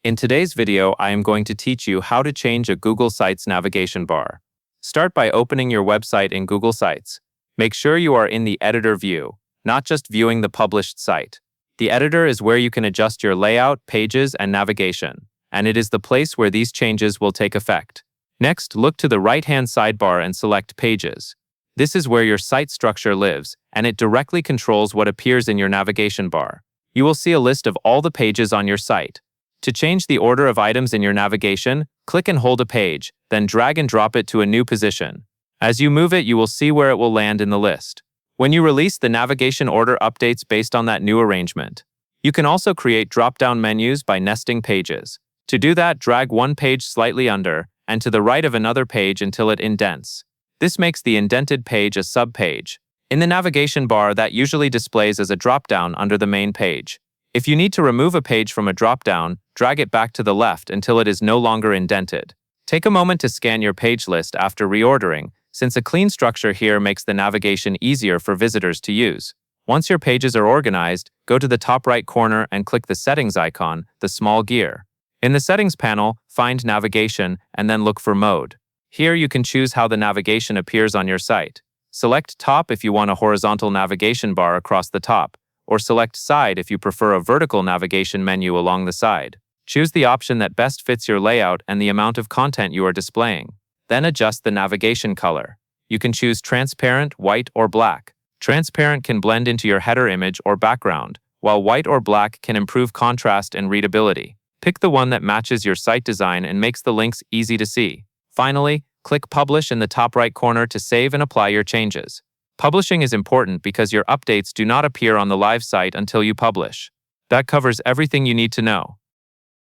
In today's video, I am going to teach you how to change a Google Sites navigation bar. Start by opening your website in Google Sites. Make sure you are in the editor view, not just viewing the published site. The editor is where you can adjust your layout, pages, and navigation, and it is the place where these changes will take effect. Next, look to the right-hand sidebar and select Pages. This is where your site structure lives, and it directly controls what appears in your navigation bar. You will see a list of all the pages on your site. To change the order of items in your navigation, click and hold a page, then drag and drop it to a new position. As you move it, you will see where it will land in the list. When you release, the navigation order updates based on that new arrangement. You can also create drop-down menus by nesting pages. To do that, drag one page slightly under and to the right of another page until it indents. This makes the indented page a sub-page. In the navigation bar, that usually displays as a drop-down under the main page. If you need to remove a page from a drop-down, drag it back to the left until it is no longer indented. Take a moment to scan your page list after reordering, since a clean structure here makes the navigation easier for visitors to use. Once your pages are organized, go to the top right corner and click the Settings icon, the small gear. In the Settings panel, find Navigation and then look for Mode. Here you can choose how the navigation appears on your site. Select Top if you want a horizontal navigation bar across the top, or select Side if you prefer a vertical navigation menu along the side. Choose the option that best fits your layout and the amount of content you are displaying. Then adjust the navigation color. You can choose transparent, white, or black. Transparent can blend into your header image or background, while white or black can improve contrast and readability. Pick the one that matches your site design and makes the links easy to see. Finally, click Publish in the top right corner to save and apply your changes. Publishing is important because your updates do not appear on the live site until you publish. That covers everything you need to know.